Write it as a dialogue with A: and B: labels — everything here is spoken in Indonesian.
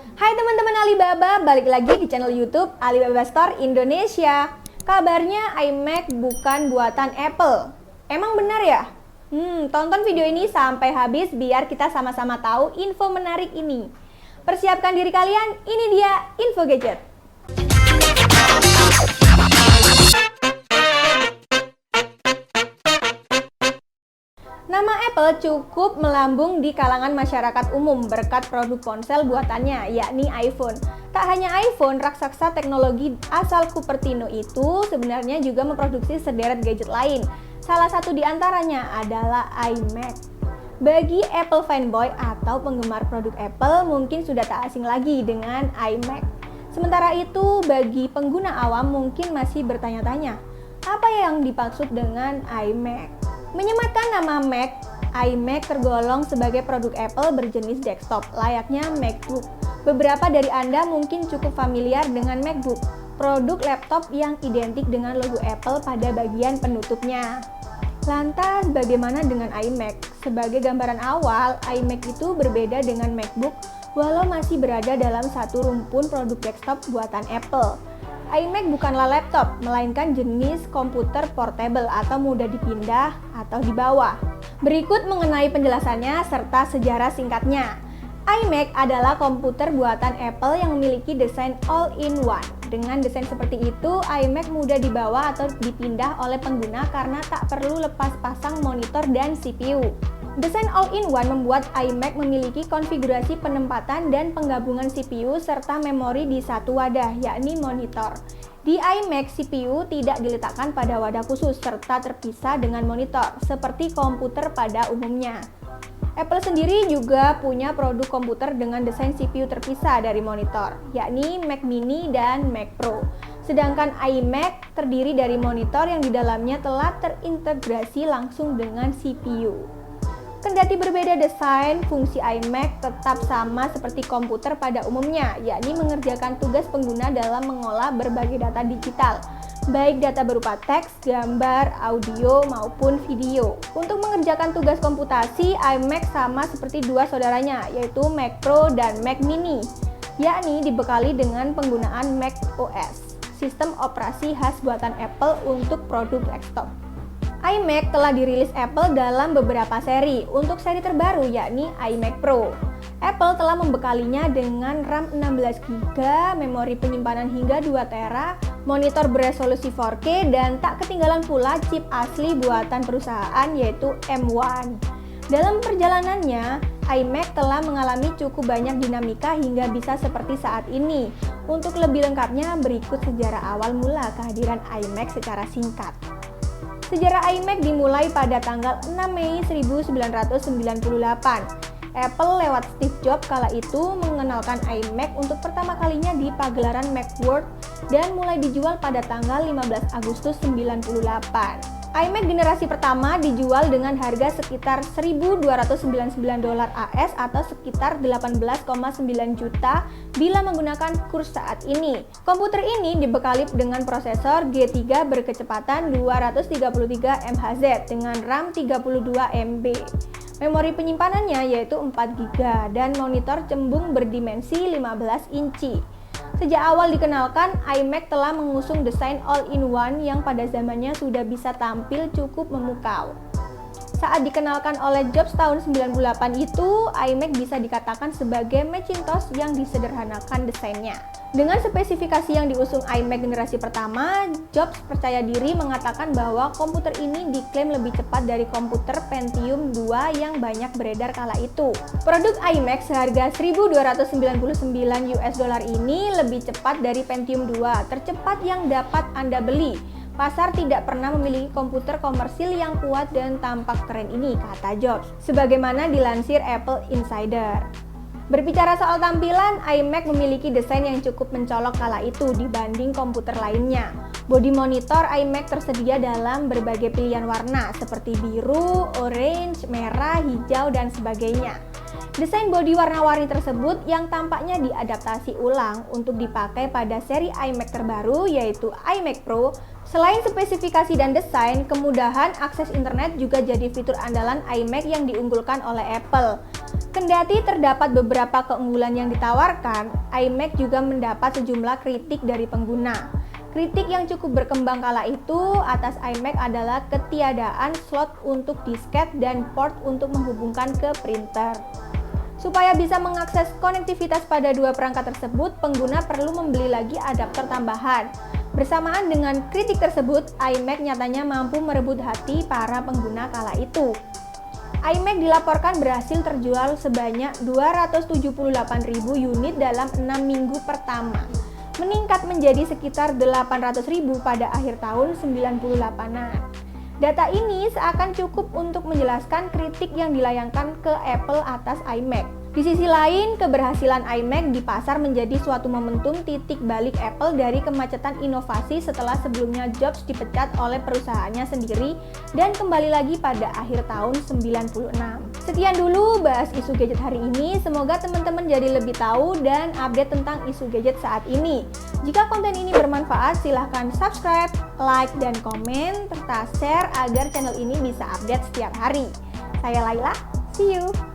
A: Hai teman-teman Alibaba, balik lagi di channel YouTube Alibaba Store Indonesia. Kabarnya iMac bukan buatan Apple. Emang benar ya? Tonton video ini sampai habis biar kita sama-sama tahu info menarik ini. Persiapkan diri kalian, ini dia info gadget. Nama Apple cukup melambung di kalangan masyarakat umum berkat produk ponsel buatannya, yakni iPhone. Tak hanya iPhone, raksasa teknologi asal Cupertino itu sebenarnya juga memproduksi sederet gadget lain. Salah satu di antaranya adalah iMac. Bagi Apple fanboy atau penggemar produk Apple mungkin sudah tak asing lagi dengan iMac. Sementara itu, bagi pengguna awam mungkin masih bertanya-tanya, apa yang dimaksud dengan iMac? Menyematkan nama Mac, iMac tergolong sebagai produk Apple berjenis desktop, layaknya MacBook. Beberapa dari Anda mungkin cukup familiar dengan MacBook, produk laptop yang identik dengan logo Apple pada bagian penutupnya. Lantas, bagaimana dengan iMac? Sebagai gambaran awal, iMac itu berbeda dengan MacBook, walau masih berada dalam satu rumpun produk desktop buatan Apple. iMac bukanlah laptop, melainkan jenis komputer portable atau mudah dipindah atau dibawa. Berikut mengenai penjelasannya serta sejarah singkatnya. iMac adalah komputer buatan Apple yang memiliki desain all-in-one. Dengan desain seperti itu, iMac mudah dibawa atau dipindah oleh pengguna karena tak perlu lepas pasang monitor dan CPU. Desain all-in-one membuat iMac memiliki konfigurasi penempatan dan penggabungan CPU serta memori di satu wadah, yakni monitor. Di iMac, CPU tidak diletakkan pada wadah khusus serta terpisah dengan monitor, seperti komputer pada umumnya. Apple sendiri juga punya produk komputer dengan desain CPU terpisah dari monitor, yakni Mac Mini dan Mac Pro. Sedangkan iMac terdiri dari monitor yang di dalamnya telah terintegrasi langsung dengan CPU. Kendati berbeda desain, fungsi iMac tetap sama seperti komputer pada umumnya, yakni mengerjakan tugas pengguna dalam mengolah berbagai data digital, baik data berupa teks, gambar, audio, maupun video. Untuk mengerjakan tugas komputasi, iMac sama seperti dua saudaranya, yaitu Mac Pro dan Mac Mini, yakni dibekali dengan penggunaan Mac OS, sistem operasi khas buatan Apple untuk produk desktop. iMac telah dirilis Apple dalam beberapa seri. Untuk seri terbaru yakni iMac Pro, Apple telah membekalinya dengan RAM 16GB, memori penyimpanan hingga 2TB, monitor beresolusi 4K, dan tak ketinggalan pula chip asli buatan perusahaan yaitu M1. Dalam perjalanannya, iMac telah mengalami cukup banyak dinamika hingga bisa seperti saat ini. Untuk lebih lengkapnya, berikut sejarah awal mula kehadiran iMac secara singkat. Sejarah iMac dimulai pada tanggal 6 Mei 1998. Apple lewat Steve Jobs kala itu mengenalkan iMac untuk pertama kalinya di pagelaran Macworld dan mulai dijual pada tanggal 15 Agustus 1998. iMac generasi pertama dijual dengan harga sekitar $1.299 AS atau sekitar 18,9 juta bila menggunakan kurs saat ini. Komputer ini dibekali dengan prosesor G3 berkecepatan 233 MHz dengan RAM 32 MB. Memori penyimpanannya yaitu 4 GB dan monitor cembung berdimensi 15 inci. Sejak awal dikenalkan, iMac telah mengusung desain all-in-one yang pada zamannya sudah bisa tampil cukup memukau. Saat dikenalkan oleh Jobs tahun 98 itu, iMac bisa dikatakan sebagai Macintosh yang disederhanakan desainnya. Dengan spesifikasi yang diusung iMac generasi pertama, Jobs percaya diri mengatakan bahwa komputer ini diklaim lebih cepat dari komputer Pentium 2 yang banyak beredar kala itu. Produk iMac seharga $1.299 ini lebih cepat dari Pentium 2, tercepat yang dapat Anda beli. Pasar tidak pernah memiliki komputer komersil yang kuat dan tampak keren ini, kata Jobs, sebagaimana dilansir Apple Insider. Berbicara soal tampilan, iMac memiliki desain yang cukup mencolok kala itu dibanding komputer lainnya. Bodi monitor iMac tersedia dalam berbagai pilihan warna seperti biru, orange, merah, hijau, dan sebagainya. Desain bodi warna-warni tersebut yang tampaknya diadaptasi ulang untuk dipakai pada seri iMac terbaru yaitu iMac Pro Selain spesifikasi dan desain, kemudahan akses internet juga jadi fitur andalan iMac yang diunggulkan oleh Apple. Kendati terdapat beberapa keunggulan yang ditawarkan, iMac juga mendapat sejumlah kritik dari pengguna. Kritik yang cukup berkembang kala itu atas iMac adalah ketiadaan slot untuk disket dan port untuk menghubungkan ke printer. Supaya bisa mengakses konektivitas pada dua perangkat tersebut, pengguna perlu membeli lagi adaptor tambahan. Bersamaan dengan kritik tersebut, iMac nyatanya mampu merebut hati para pengguna kala itu. iMac dilaporkan berhasil terjual sebanyak 278.000 unit dalam 6 minggu pertama, meningkat menjadi sekitar 800.000 pada akhir tahun 98-an. Data ini seakan cukup untuk menjelaskan kritik yang dilayangkan ke Apple atas iMac. Di sisi lain, keberhasilan iMac di pasar menjadi suatu momentum titik balik Apple dari kemacetan inovasi setelah sebelumnya Jobs dipecat oleh perusahaannya sendiri dan kembali lagi pada akhir tahun 96. Sekian dulu bahas isu gadget hari ini, semoga teman-teman jadi lebih tahu dan update tentang isu gadget saat ini. Jika konten ini bermanfaat, silahkan subscribe, like, dan komen, serta share agar channel ini bisa update setiap hari. Saya Laila, see you!